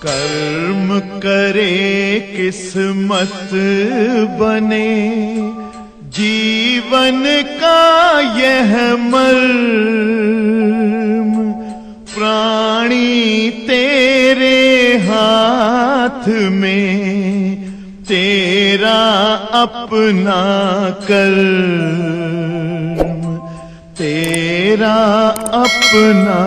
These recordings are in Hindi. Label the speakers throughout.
Speaker 1: कर्म करे किस्मत बने, जीवन का यह मर्म, प्राणी तेरे हाथ में, तेरा अपना कर्म, तेरा अपना।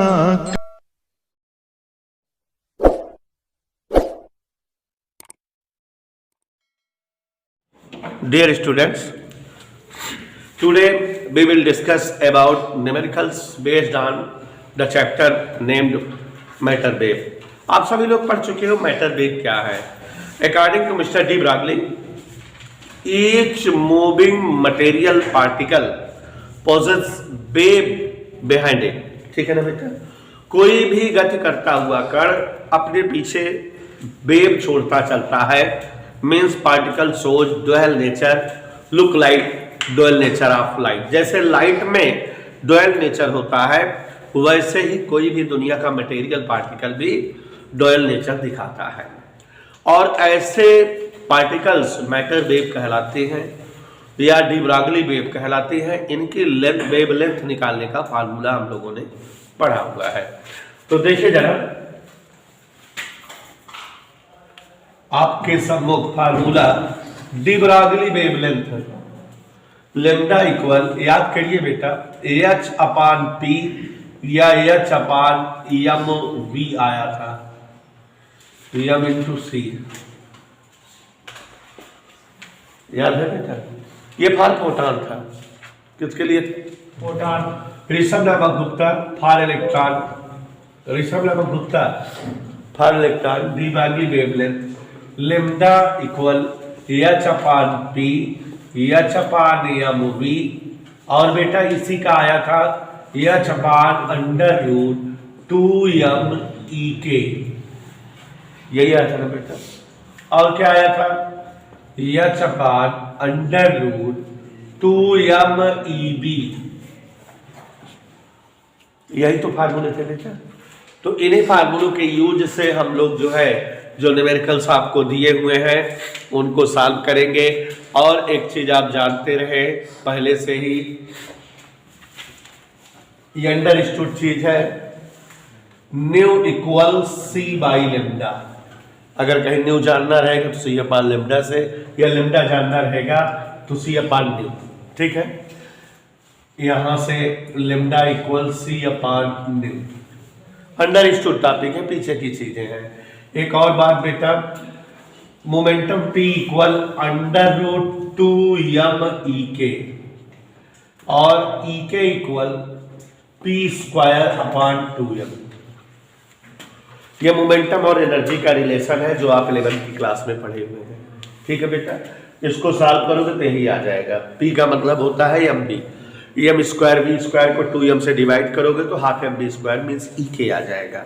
Speaker 2: Dear students, today we will discuss about numericals based on the chapter named matter wave. आप सभी लोग पढ़ चुके हो मैटर वेव क्या है। According to Mr. D. Broglie, each moving material particle possesses wave behind it. ठीक है ना बेटा? कोई भी गति करता हुआ कण अपने पीछे वेव छोड़ता चलता है। Means particle shows dual nature, look like dual nature of light. जैसे लाइट में डुअल नेचर होता है, वैसे ही कोई भी दुनिया का मटेरियल पार्टिकल भी डुअल नेचर दिखाता है। और ऐसे पार्टिकल्स मैटर वेव कहलाते हैं या डी ब्रॉगली वेव कहलाती हैं। इनकी लेंथ, वेव लेंथ निकालने का फार्मूला हम लोगों ने पढ़ा हुआ है। तो देखिए जरा, आपके सम्मुख formula D Broglie wavelength, lambda equal, याद करिए बेटा, एच अपान पी या एच अपान एम वी आया था, एम इंटू सी। याद है बेटा? ये फार फोटॉन था। किसके लिए? फोटॉन। ऋषभ नामक गुप्ता फार इलेक्ट्रॉन, ऋषभ नामक Gupta for electron, de Broglie wavelength lambda equal h upon p h upon m v. और बेटा इसी का आया था H upon under root 2m ई के, यही आया था ना बेटा। और क्या आया था? H upon under root 2m E B. यही तो फार्मूले थे बेटा। तो इन्हीं फार्मूलों के यूज से हम लोग जो है, जो न्यूमेरिकल्स आपको दिए हुए हैं उनको सॉल्व करेंगे। और एक चीज आप जानते रहे पहले से ही, ये अंडरस्टूड चीज है, nu equal C by lambda. अगर कहीं न्यू जानना रहेगा तो सी अपान लेमडा से, या लेमडा जानना रहेगा तो सी अपान न्यू। ठीक है, यहां से lambda equal C upon nu understood topic है, पीछे की चीजें हैं। एक और बात बेटा, momentum P equal under root 2m ई के और ई के equal P square upon 2m। ये मोमेंटम और एनर्जी का रिलेशन है जो आप 11th की क्लास में पढ़े हुए हैं। ठीक है बेटा, इसको सॉल्व करोगे तो यही आ जाएगा। P का मतलब होता है mv, m square v square को 2m से डिवाइड करोगे तो हाफ mv स्क्वायर मीन्स ई के आ जाएगा।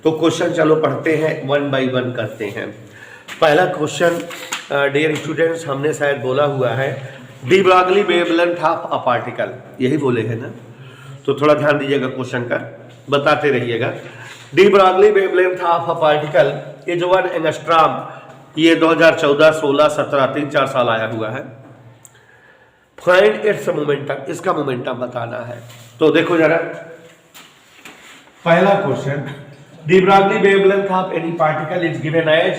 Speaker 2: तो क्वेश्चन चलो पढ़ते हैं, 1 बाई 1 करते हैं। पहला क्वेश्चन डियर स्टूडेंट्स, हमने शायद बोला हुआ है de Broglie wavelength of a particle, यही बोले हैं ना। तो थोड़ा ध्यान दीजिएगा क्वेश्चन का, बताते रहिएगा। D Broglie wavelength of a particle is 1 angstrom. ये 2014, 16, 17 3-4 साल आया हुआ है। फाइंड इट्स मोमेंटम, इसका मोमेंटम बताना है। तो देखो जरा, पहला question, the Broglie wavelength of any particle is given as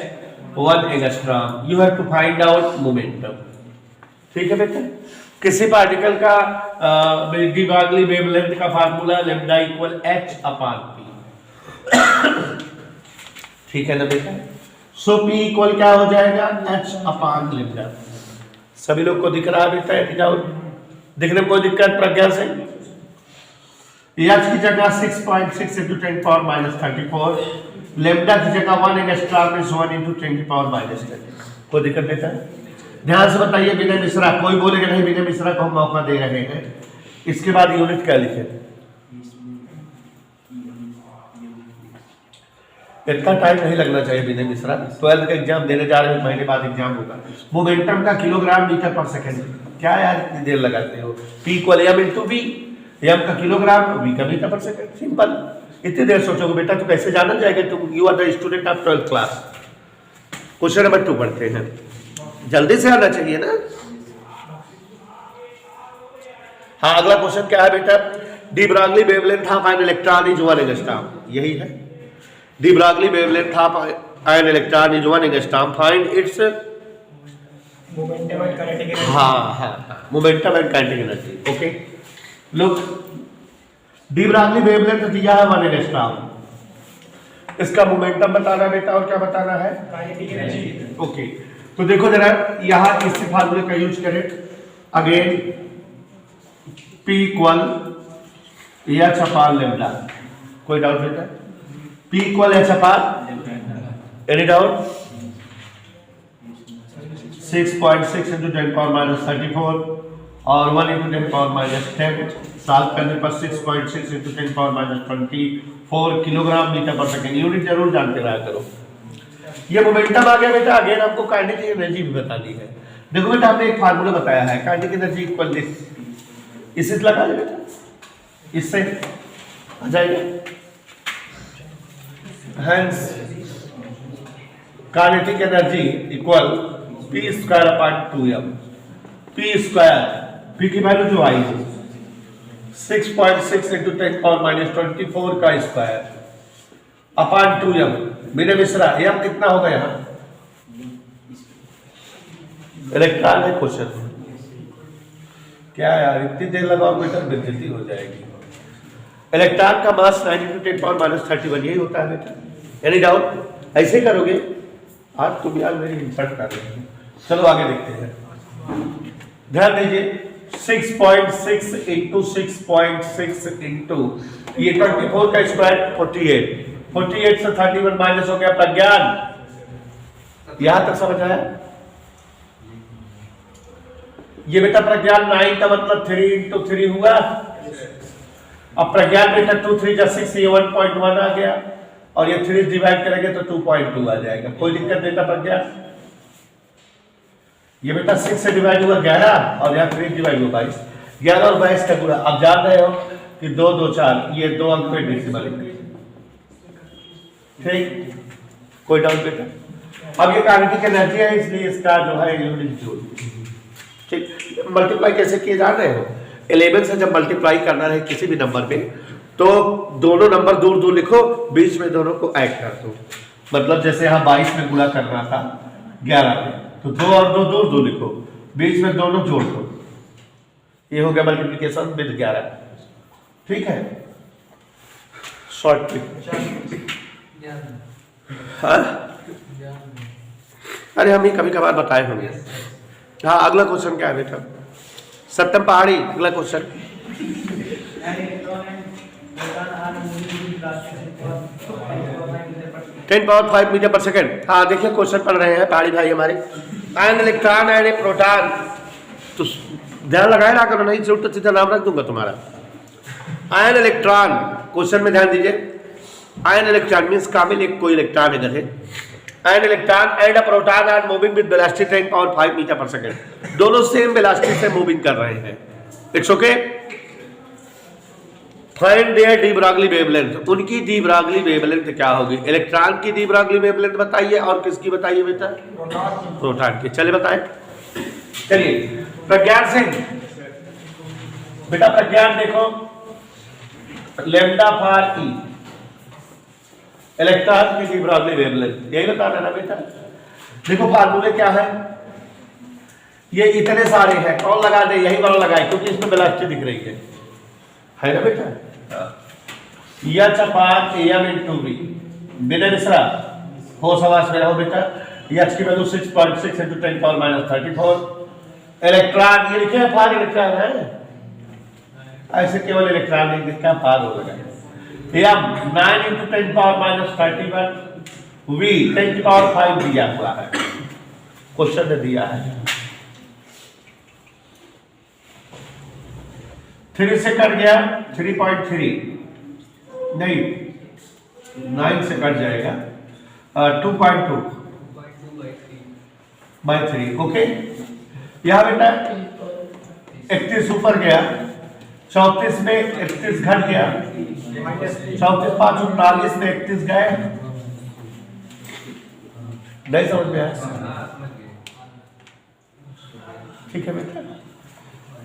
Speaker 2: 1 angstrom. You have to find out momentum. ठीक है बेटा, किसी पार्टिकल का डी ब्रॉगली वेवलेंथ का formula lambda equal h upon P. ठीक है ना बेटा? सो पी इक्वल क्या हो जाएगा? H upon lambda. सभी लोग को दिख रहा है बेटा? दिखने में कोई दिक्कत प्रज्ञा से? एच की जगह 6.6 into 10⁻34, लेमडा की जगह 1 एंगस्ट्रॉम इज 1 into 10⁻10। कोई दिक्कत देता है? ध्यान से बताइए विनय मिश्रा। कोई बोलेगा नहीं, विनय मिश्रा को हम मौका दे रहे हैं। इसके बाद यूनिट क्या लिखे? इतना टाइम नहीं लगना चाहिए विनय मिश्रा। 12th का एग्जाम देने जा रहे हैं, महीने बाद एग्जाम होगा। मोमेंटम का किलोग्राम मीटर पर सेकेंड, क्या यार इतनी देर लगाते हो? P equal m into B, M का किलोग्राम, वी का मीटर पर सेकंड, सिंपल। इतनी देर सोचोगे बेटा तो कैसे जाना जाएगा तुम, you are the student of 12th class. Question number 2 पढ़ते हैं, जल्दी से आना चाहिए ना। हाँ, अगला क्वेश्चन क्या है बेटा, de Broglie wavelength of an electron is 1 angstrom, यही है। De Broglie wavelength of an electron is 1 angstrom, find its
Speaker 3: momentum and kinetic energy.
Speaker 2: हाँ, momentum and kinetic energy. Okay, look, de Broglie wavelength दिया है 1 एंगस्ट्रॉम, इसका मोमेंटम बताना है बेटा, और क्या बताना है,
Speaker 3: काइनेटिक एनर्जी।
Speaker 2: ओके, तो देखो जरा यहां इस फार्मूले का यूज करें again, P equal h upon lambda, कोई डाउट बेटा, P equal h upon, any doubt, 6.6 into 10 power minus 34 और 1 इंटू 10 पावर माइनस 10, साल्व करने पर 6.6 into 10 power minus 24 kilogram metre पर सेकेंड, यूनिट जरूर जानते रहा करो। ये मोमेंटम आ गया बेटा, अगेन आपको काइनेटिक एनर्जी भी बतानी है। देखो बेटा हमने एक फार्मूला बताया है, काइनेटिक एनर्जी इक्वल दिस, इससे लगा ले बेटा, इससे आ जाएगा, hence kinetic energy equal P square upon 2m, P square, P की वैल्यू जो आई है 6.6 इंटू 10 पावर माइनस 24 का स्क्वायर अपॉन 2m, मेरे मिश्रा m कितना होगा यहाँ, इलेक्ट्रॉन है क्वेश्चन, क्या यार इतनी देर लगाओ बेटा, बेइज्जती हो जाएगी। इलेक्ट्रॉन का मास 9 इंटू 10 पावर माइनस 31, यही होता है बेटा, एनी डाउट, ऐसे करोगे आज तुम यार मेरी इंसल्ट कर रहे हो। चलो आगे देखते हैं, ध्यान दीजिए, 6.6 इंटू 6.6 इंटू ये 24 का स्क्वायर 48 से 31 माइनस हो गया प्रज्ञान, यहां तक समझ आया। ये बेटा प्रज्ञान 9 का मतलब 3 इंटू 3 हुआ, अब प्रज्ञान बेटा 2 3 जा 6, ये 1.1 आ गया, और ये 3 डिवाइड करेंगे तो 2.2 आ जाएगा, कोई दिक्कत नहीं था प्रज्ञान। ये बेटा 6 से डिवाइड हुआ 11 और यहाँ 3 डिवाइड हुआ 22, 11 और 22 का गुणा, अब जान रहे हो कि 2 2 4, ये 2 अंक पे डेसिमल, ठीक, कोई डाउट बेटा। अब ये काइनेटिक एनर्जी है, इसलिए इसका जो है यूनिट जूल, ठीक। मल्टीप्लाई कैसे किए जान रहे हो, 11 से जब मल्टीप्लाई करना है किसी भी नंबर पे, तो दोनों नंबर दूर दूर लिखो, बीच में दोनों को ऐड कर दो, मतलब जैसे यहाँ 22 में गुणा करना था 11 में, तो 2 और 2 दूर दूर लिखो, बीच में दोनों जोड़ दो, ये हो गया मल्टीप्लिकेशन विद 11, ठीक है, शॉर्ट ट्रिक। हाँ, अरे हम ही कभी कभार बताए होंगे। हाँ, अगला क्वेश्चन क्या है बेटा, सत्यम पहाड़ी, अगला क्वेश्चन, 10⁵ मीटर पर सेकेंड। हाँ देखिए क्वेश्चन पढ़ रहे हैं पहाड़ी भाई हमारे, an electron and A proton, तो ध्यान लगाए ना करो, नहीं जरूर तो सीधा नाम रख दूंगा तुम्हारा। आयन इलेक्ट्रॉन, क्वेश्चन में ध्यान दीजिए, आयन इलेक्ट्रॉन मींस काबिल एक कोई इलेक्ट्रॉन इधर है, an electron and a proton are moving with velocity 10⁵ metre पर सेकेंड, दोनों सेम वेलोसिटी से मूविंग कर रहे हैं, it's okay. Find their de Broglie wavelength, उनकी डी ब्रॉगली वेवलेंथ क्या होगी, इलेक्ट्रॉन की डी ब्रॉगली वेवलेंथ बताइए और किसकी बताइए बेटा, प्रोटॉन की, चलिए बताएं। चलिए प्रज्ञान सिंह, बेटा प्रज्ञान देखो, लैम्डा फॉर ई, इलेक्ट्रॉन की डी ब्रॉगली वेवलेंथ, यही बताना ना बेटा। देखो फार्मूले क्या है, ये इतने सारे हैं, कौन लगा दे, यही वाला लगाए क्योंकि इसमें वेलोसिटी दिख रही है ना बेटा, H upon M into V, बिना मिश्रा हो सवास में रहो बेटा, एच की वैल्यू 6.6 इंटू 10⁻34, इलेक्ट्रॉन ये लिखे फार इलेक्ट्रॉन है, ऐसे केवल इलेक्ट्रॉन नहीं दिखता, फार हो लगा, एम 9 इंटू 10⁻31, वी 10⁵ दिया हुआ है, क्वेश्चन ने दिया है, 3 से कट गया 3.3, नहीं 9 से कट जाएगा 2.2/3, ओके। यहां बेटा 31 ऊपर गया 34 में 31 घट गया, 34 5 39 में 31 गए। नहीं समझ में आया? ठीक है बेटा,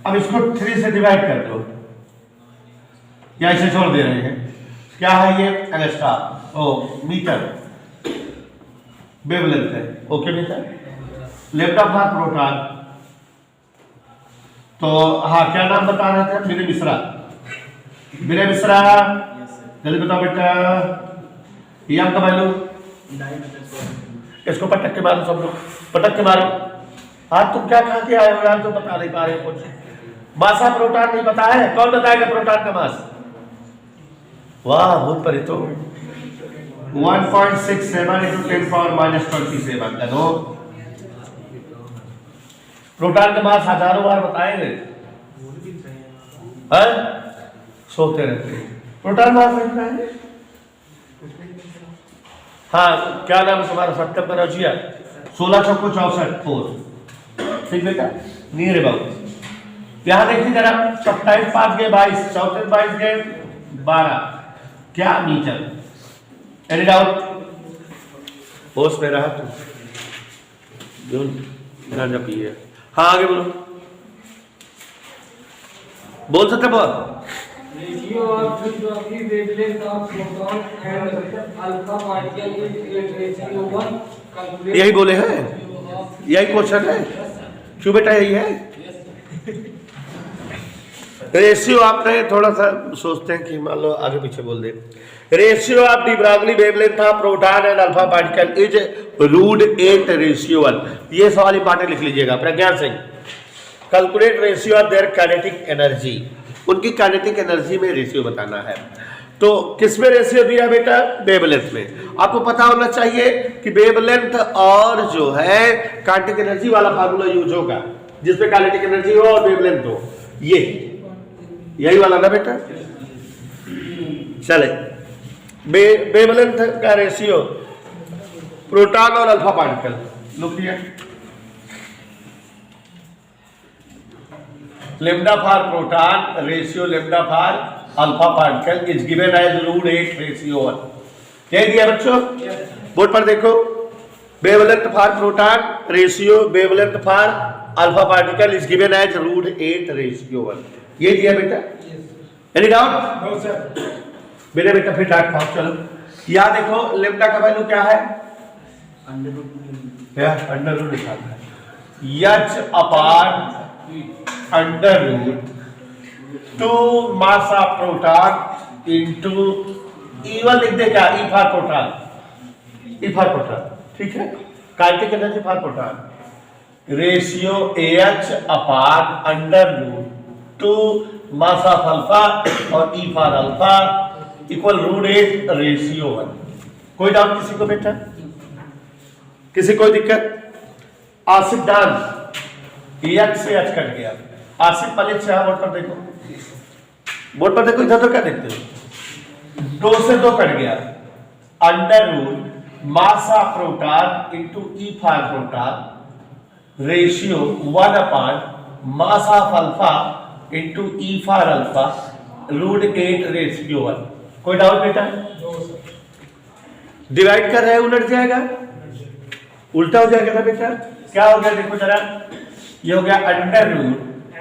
Speaker 2: अब इसको 3 से डिवाइड कर दो या इसे छोड़ दे रहे हैं। क्या है ये? एंगस्ट्रॉम, ओ मीटर, वेवलेंथ है। ओके बेटा, लैम्डा भाग प्रोटॉन। तो हाँ, क्या नाम बता रहे थे? विनय मिश्रा। विनय मिश्रा, जल्दी बताओ बेटा, ये आपका वैल्यू। इसको पटक के मारो सब लोग, पटक के मारो। हाँ, तुम क्या खा के आए हो यार, तो बता नहीं पा रहे कुछ। मासा प्रोटॉन नहीं पता है? कौन बताएगा प्रोटॉन का मास? वाह, बहुत परे। तो 1.67 into 10 power minus 27 का दो। प्रोटॉन का मास हजारों बार बताएंगे, सोते रहते हैं। प्रोटॉन मास कितना है? हाँ, क्या नाम है तुम्हारा? सत्यम कनौजिया। 16 चौको 64 4। ठीक बेटा, नियर अबाउट। यहां देखिए जरा, 27 5 गए 22, 34 22 गए 12। क्या मीटर? Any doubt? होश में रहा तू, गांजा पिए। हाँ, आगे बोलो, बोल सकते बहुत।
Speaker 4: Ratio of the wavelength of photon and alpha particle is ratio 1. Calculate
Speaker 2: यही बोले हैं, यही क्वेश्चन है। क्यों बेटा, यही है रेशियो। आपने थोड़ा सा सोचते हैं कि मान लो आगे पीछे बोल दे। Ratio of de Broglie wavelength of proton and alpha particle is √8:1। ये सवाल इंपॉर्टेंट लिख लीजिएगा। Pragyan Singh, calculate ratio of their kinetic energy. उनकी काइनेटिक एनर्जी में रेशियो बताना है। तो किसमें रेशियो दिया बेटा? वेवलेंथ में। आपको पता होना चाहिए कि वेवलेंथ और जो है काइनेटिक एनर्जी वाला फार्मूला यूज होगा, जिसमें काइनेटिक एनर्जी हो और वेवलेंथ हो। ये यही वाला ना बेटा? चले, वेवलेंथ का रेशियो प्रोटॉन और अल्फा पार्टिकल लुक दिया। lambda for proton ratio lambda for alpha particle is given as √8:1। यही दिया बच्चों, बोर्ड पर देखो। Wavelength for proton ratio wavelength for alpha particle is given as √8:1। ये दिया बेटा। Any doubt?
Speaker 3: No sir.
Speaker 2: मेरे बेटा फिर डाउट पाओ। चलो, यहाँ देखो लेम्डा का वैल्यू क्या है? अंडर रूट लिखा है, h/√2 mass of proton into E1 लिख दे। क्या? E for proton, E for proton. ठीक है, kinetic energy for proton ratio AH/√2 mass of alpha और E फॉर अल्फा इक्वल √8:1। कोई डाउट किसी को बेटा? किसी कोई दिक्कत? आसिफ डान, H से H कट गया। आसिफ मलिक से बोर्ड पर देखो, बोर्ड पर देखो, इधर तो क्या देखते हो? 2 से 2 कट गया। Under mass of proton into E for proton ratio 1/मास of alpha into E for alpha √8:1। कोई डाउट बेटा? डिवाइड कर रहे हैं, उलट जाएगा, उल्टा हो जाएगा ना बेटा? क्या हो गया देखो जरा, ये हो गया under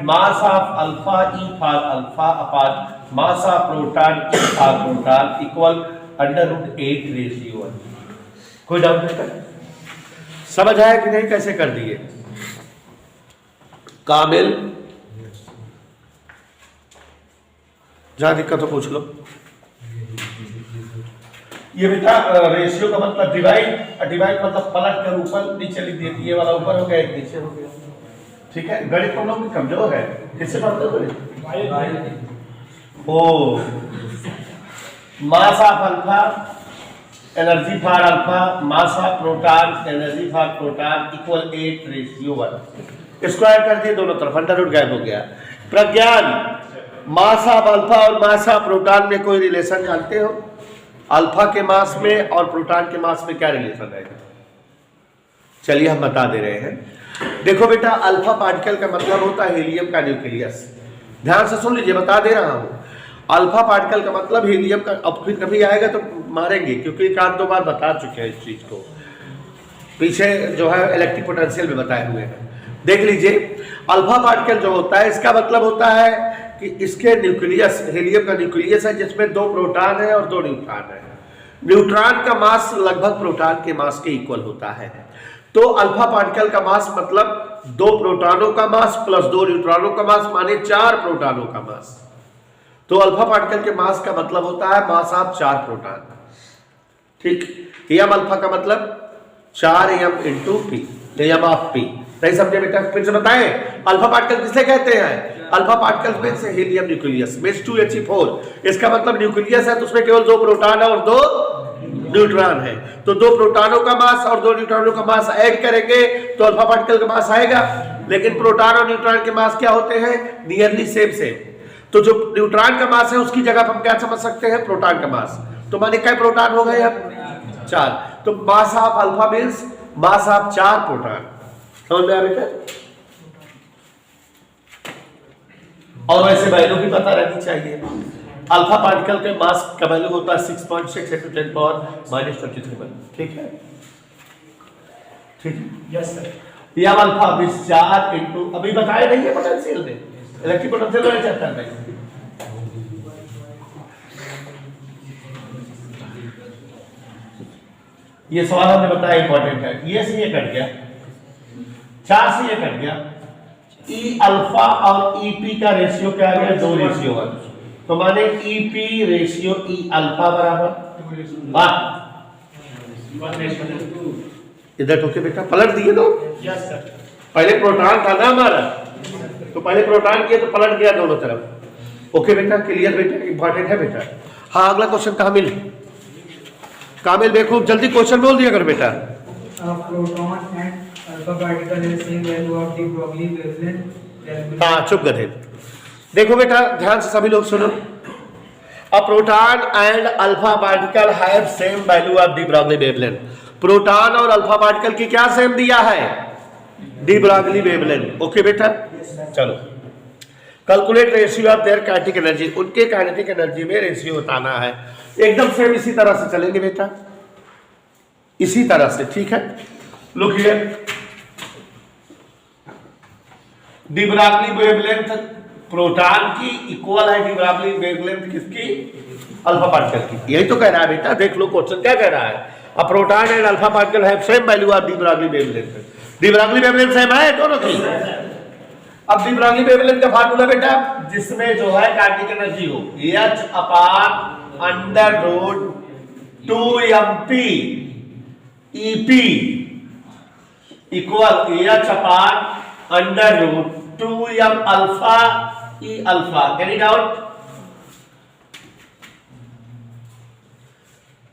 Speaker 2: mass of alpha E for alpha upon mass of proton E for proton equal √8:1। कोई डाउट बेटा? समझ आया कि नहीं? कैसे कर दिए? काबिल, जहां दिक्कत हो पूछ लो। ये बेटा रेशियो का मतलब डिवाइड, डिवाइड मतलब पलट कर ऊपर नीचे लिख देती है। ये वाला ऊपर हो गया, एक नीचे हो गया। ठीक है, गणित हम लोग कमजोर है। किससे पढ़ते हो गणित? ओ mass of alpha energy for alpha mass of proton energy for proton equal 8:1। Square कर दिए दोनों तरफ, अंडर रूट गायब हो गया। प्रज्ञान, मास ऑफ अल्फा और मास ऑफ प्रोटॉन में कोई रिलेशन जानते हो? अल्फा के मास में और प्रोटॉन के मास में क्या रिलेशन रहेगा? चलिए हम बता दे रहे हैं। देखो बेटा, अल्फा पार्टिकल का मतलब होता है हीलियम का न्यूक्लियस। ध्यान से सुन लीजिए, बता दे रहा हूं। अल्फा पार्टिकल का मतलब हीलियम का, अब फिर कभी आएगा तो मारेंगे क्योंकि एक आध दो बार बता चुके हैं इस चीज को, पीछे जो है इलेक्ट्रिक पोटेंशियल में बताए हुए हैं। देख लीजिए, अल्फा पार्टिकल जो होता है इसका मतलब होता है कि इसके न्यूक्लियस, हीलियम का न्यूक्लियस है जिसमें 2 प्रोटॉन है और 2 न्यूट्रॉन है। न्यूट्रॉन का मास लगभग प्रोटॉन के मास के इक्वल होता है। तो अल्फा पार्टिकल का मास मतलब 2 प्रोटॉनों का मास प्लस 2 न्यूट्रॉनों का मास, माने 4 प्रोटॉनों का मास। तो अल्फा पार्टिकल के मास का मतलब होता है मास ऑफ 4 प्रोटॉन। ठीक, एम अल्फा का मतलब 4m into P, M of P. नहीं समझे बेटा? फिर से बताएं, अल्फा पार्टिकल किसे कहते हैं? अल्फा पार्टिकल में से हीलियम न्यूक्लियस में 2He4, इसका मतलब न्यूक्लियस है तो उसमें केवल 2 प्रोटॉन है और 2 न्यूट्रॉन है। तो 2 प्रोटॉनों का मास और 2 न्यूट्रॉनों का मास ऐड करेंगे तो अल्फा पार्टिकल का मास आएगा। लेकिन प्रोटॉन और न्यूट्रॉन के मास क्या होते हैं? Nearly same. तो जो न्यूट्रॉन का मास है उसकी जगह हम क्या समझ सकते हैं? प्रोटॉन का मास। तो माने क्या प्रोटॉन हो गए अब? 4। तो मास of alpha means mass of 4 proton. समझ में आया बेटा? और वैसे वैल्यू भी पता रहनी चाहिए। अल्फा पार्टिकल के मास का वैल्यू होता है 6.6 × 10⁻⁻23। ठीक है, ठीक है,
Speaker 3: यस सर।
Speaker 2: यह अल्फा मींस 4 इंटू, अभी बताया नहीं है पोटेंशियल में, इलेक्ट्रिक पोटेंशियल वाले चैप्टर में। ये सवाल हमने बताया इंपॉर्टेंट है। ये से ये कट गया, 4 से ये कट गया। ई अल्फा और ईपी का रेशियो क्या आ गया? 2:1। तो माने ईपी रेशियो ई अल्फा बराबर 1। इधर ठोके बेटा, पलट दिए तो।
Speaker 3: Yes sir.
Speaker 2: पहले प्रोटॉन था ना हमारा, तो पहले प्रोटॉन किया तो पलट गया दोनों तरफ। ओके बेटा, क्लियर बेटा, इंपॉर्टेंट है बेटा। हाँ, अगला क्वेश्चन कामिल। कामिल बेवकूफ, जल्दी क्वेश्चन बोल दिया कर बेटा।
Speaker 4: Proton and alpha particle have same value of de Broglie wavelength.
Speaker 2: हाँ, चुप गधे। देखो बेटा, ध्यान से सभी लोग सुनो। A proton and alpha particle have same value of de Broglie wavelength. Proton और अल्फा पार्टिकल की क्या सेम दिया है? De Broglie wavelength. ओके बेटा, चलो calculate ratio of their kinetic energy. उनके काइनेटिक एनर्जी में रेशियो बताना है। एकदम सेम इसी तरह से चलेंगे बेटा, इसी तरह से। ठीक है, look here, D Broglie wavelength proton की इक्वल है डी ब्रॉगली वेवलेंथ किसकी? अल्फा पार्टिकल की। यही तो कह रहा है बेटा, देख लो क्वेश्चन क्या कह रहा है। A proton and alpha particle have same value of de Broglie wavelength. De Broglie wavelength same है दोनों की। अब डी ब्रॉगली वेवलेंथ का फार्मूला बेटा, जिसमें जो है काइनेटिक एनर्जी हो H/√2mp EP equal H/√2m alpha E alpha. Any doubt?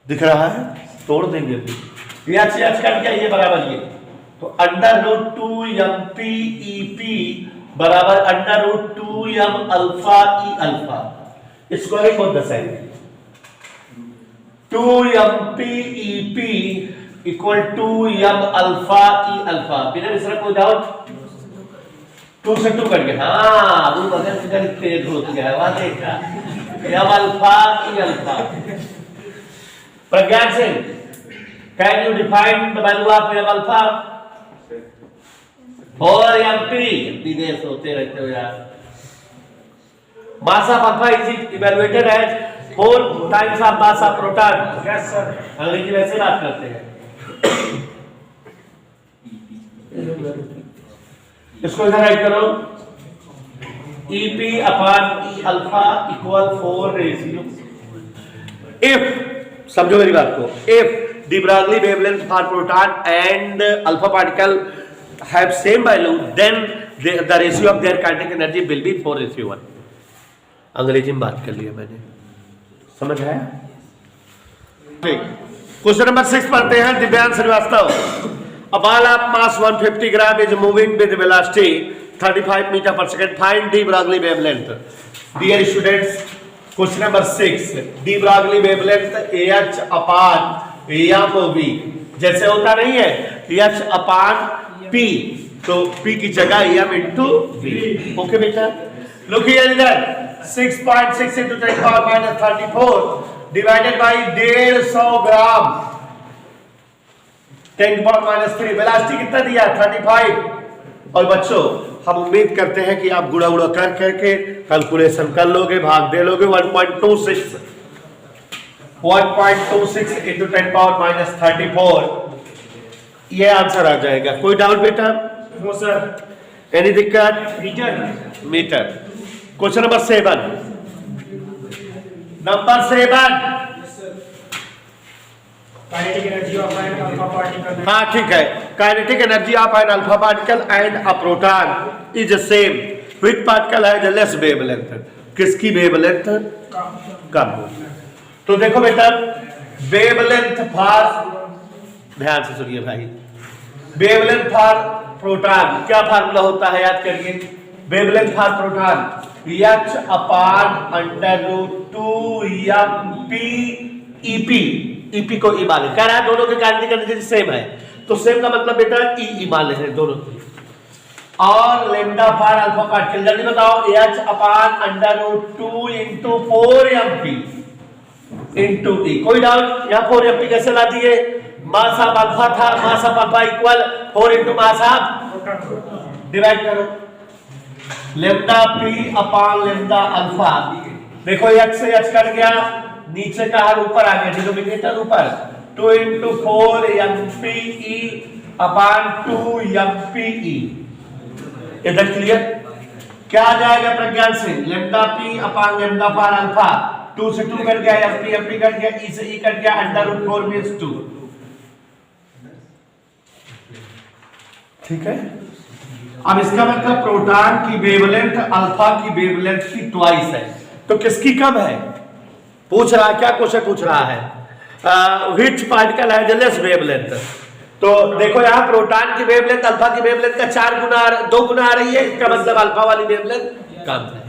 Speaker 2: दिख रहा है? तोड़ देंगे अभी। H कट गया, ये बराबर ये, तो √2mp EP बराबर √2m अल्फा E अल्फा। इसको एक और दर्शाएंगे, 2mp EP equal 2m alpha E alpha. बिना विसर्ग को डाउट? 2 से 2 कट गया। हाँ, वो बगल से तेज हो गया, वहां देखा, m alpha E alpha. Pragyan Singh, can you define the value of m alpha और mp? कितनी देर सोते रहते हो यार। Mass of alpha is evaluated as 4 times of mass of proton.
Speaker 3: Yes sir.
Speaker 2: अंग्रेजी में ऐसे बात करते हैं। इसको इधर राइट करो, EP upon E alpha equal 4 ratio. If, समझो मेरी बात को, if D Broglie wavelength for proton and alpha particle have same value, then the ratio of their kinetic energy will be 4:1। अंग्रेजी में बात कर लिया मैंने, समझ आया? क्वेश्चन नंबर 6 पढ़ते हैं। Divyansh Srivastava, a ball of mass 150 gram is moving with velocity 35 metre पर second, find de Broglie wavelength. Dear students, question number 6, de Broglie wavelength H/m/v जैसे होता नहीं है H/p, तो p की जगह m × v। ओके बेटा, Look here इधर 6.6 into 10 power minus 34 divided by 150 gram 10 power minus 3 velocity कितना दिया 35। और बच्चों हम उम्मीद करते हैं कि आप गुणा कर करके कैलकुलेशन कर लोगे, भाग दे लोगे। 1.26 into 10 power minus 34 ये आंसर आ जाएगा। कोई डाउट बेटा?
Speaker 3: No sir.
Speaker 2: एनी दिक्कत? Metre. Question number 7
Speaker 3: kinetic energy of an alpha particle.
Speaker 2: हाँ ठीक है। Kinetic energy of an alpha particle and a proton is same which particle has a less wavelength. किसकी वेवलेंथ कम होगी? तो देखो बेटा वेवलेंथ फॉर, ध्यान से सुनिए भाई, वेवलेंथ फॉर प्रोटॉन क्या फार्मूला होता है याद करिए। Wavelength for proton h upon under root 2 EP। EP को ई मान कह रहा है, दोनों के काइनेटिक एनर्जी सेम है तो सेम का मतलब बेटा ई मान ले रहे दोनों की। और लैम्डा फॉर अल्फा पार्टिकल जल्दी बताओ h upon under root 2 into 4mp into e। कोई डाउट? यहाँ 4mp कैसे ला दिए? मास ऑफ अल्फा था, mass of alpha equal 4 into mass of, divide करो lambda p upon lambda alpha. देखो h से h कट गया, नीचे का हर ऊपर आ गया, डिनोमिनेटर ऊपर 2 into 4mpe अपॉन 2mpe। इधर क्लियर? क्या आ जाएगा Pragyan Singh? Lambda p upon lambda for alpha 2 से 2 कट गया, mp कट गया, e से e कट गया, अंडर रूट 4 मींस 2। ठीक है। अब इसका मतलब प्रोटॉन की वेवलेंथ अल्फा की वेवलेंथ की ट्वाइस है, तो किसकी कम है? पूछ रहा है, क्या क्वेश्चन पूछ रहा है? Which particle has less wavelength. तो देखो यहाँ प्रोटॉन की वेवलेंथ अल्फा की वेवलेंथ का 2 गुना आ रही है, इसका मतलब अल्फा वाली वेवलेंथ कम है।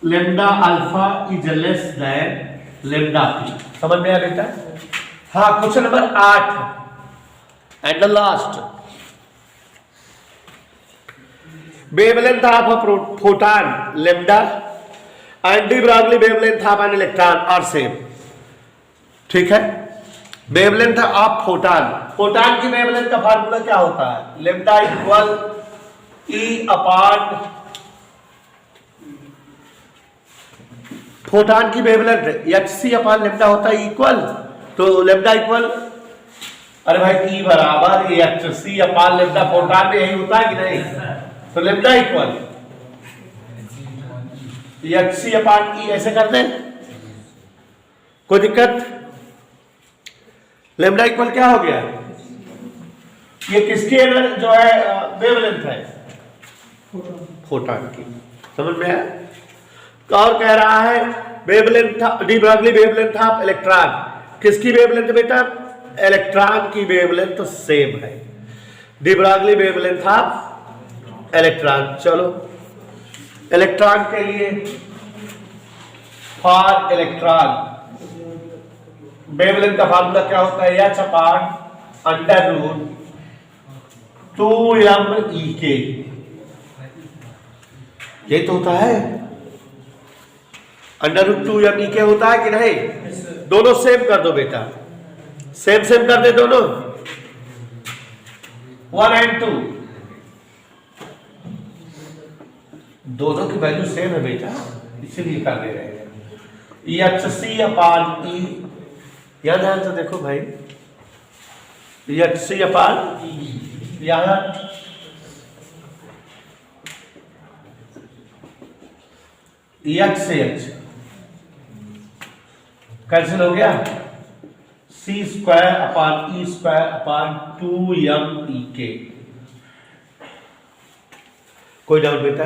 Speaker 2: Lambda alpha is less than lambda p. समझ में आया बेटा? हाँ question number 8 and the last. Wavelength of a proton lambda and de Broglie wavelength of an electron are same. ठीक है। वेवलेंथ ऑफ फोटॉन, फोटॉन की वेवलेंथ का फार्मूला क्या होता है? Lambda equal E upon photon की वेवलेंथ hc अपॉन लैम्डा होता है इक्वल, तो लैम्डा इक्वल, अरे भाई ई बराबर hc अपॉन लैम्डा, फोटॉन में यही होता है कि नहीं? तो लैम्डा इक्वल hc अपॉन ई ऐसे कर दें, कोई दिक्कत? लैम्डा इक्वल क्या हो गया? ये किसकी जो है वेवलेंथ है? फोटॉन की। समझ में आया? और कह रहा है wavelength de Broglie wavelength of electron, किसकी वेवलेंथ बेटा? इलेक्ट्रॉन की वेवलेंथ तो सेम है, de Broglie wavelength of electron. चलो इलेक्ट्रॉन के लिए फॉर इलेक्ट्रॉन वेवलेंथ का फार्मूला क्या होता है? h upon under root 2m/e²। ये तो होता है अंडर रूट 2m/e² होता है कि नहीं? दोनों सेम कर दो बेटा, सेम सेम कर दे दोनों, 1 and 2 दोनों की वैल्यू सेम है बेटा, इसीलिए कर दे रहे हैं। hc अपॉन e, यहां ध्यान से देखो भाई, hc अपॉन यहां h से h कैंसिल हो गया, c² upon e² upon 2m/e²। कोई डाउट बेटा?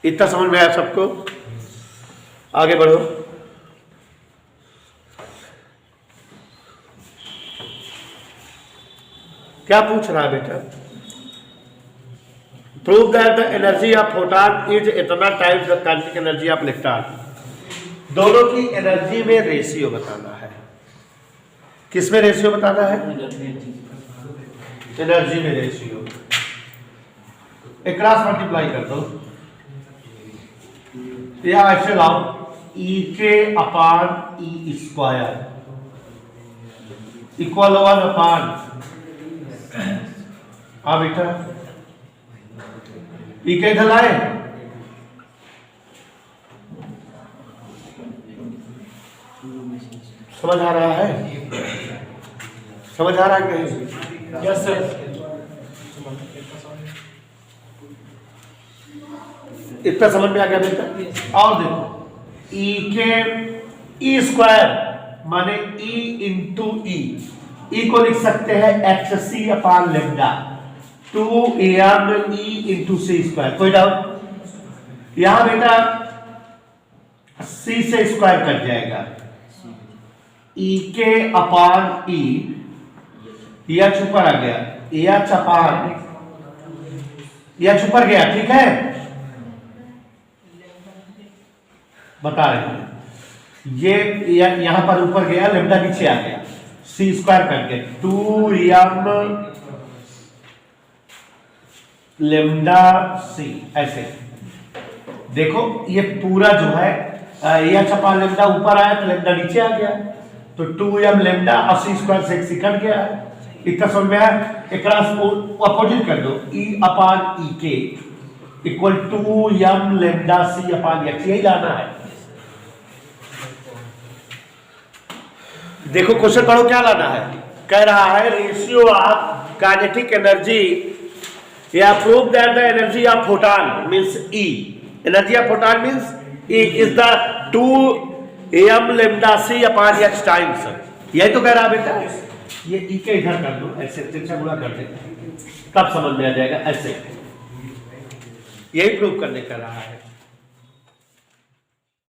Speaker 2: इतना समझ में आया सबको? आगे बढ़ो। क्या पूछ रहा है बेटा? Prove that the energy of photon is इतना times the kinetic energy of electron. दोनों की एनर्जी में रेशियो बताना है। किस में रेशियो बताना है? एनर्जी में रेशियो। एक क्रॉस मल्टीप्लाई कर दो, या ऐसे लाओ ई के अपान ई स्क्वायर इक्वल 1 अपान, हाँ बेटा ई के इधर लाए, समझ आ रहा है, समझ आ रहा है कहीं?
Speaker 3: Yes sir.
Speaker 2: इतना समझ में आ गया बेटा? और देखो ई के ई स्क्वायर माने ई इंटू ई को लिख सकते हैं h c upon lambda 2m e into c square. कोई डाउट? यहां बेटा सी से स्क्वायर कट जाएगा, ई के अपान ई, एच ऊपर आ गया, एच अपान एच ऊपर गया, ठीक है? बता रहे हैं ये यहां पर ऊपर गया, लेमडा नीचे आ गया, सी स्क्वायर करके 2m लेमडा सी। ऐसे देखो ये पूरा जो है एच अपान लेमडा ऊपर आया तो लेमडा नीचे आ गया, तो 2m लेमडा और सी स्क्वायर से सी कट गया। इतना समझ में आया? एक अपोजिट कर दो, ई अपान ई के equal 2m lambda c upon x, यही लाना है। देखो क्वेश्चन पढ़ो क्या लाना है, कह रहा है रेशियो ऑफ काइनेटिक एनर्जी या prove that the energy of photon means E, energy of photon means E is the 2m lambda c upon x times, यही तो कह रहा बेटा। ये ई के इधर कर दो, ऐसे तिरछा गुणा कर दे, तब समझ में आ जाएगा। ऐसे यही प्रूव करने का रहा है।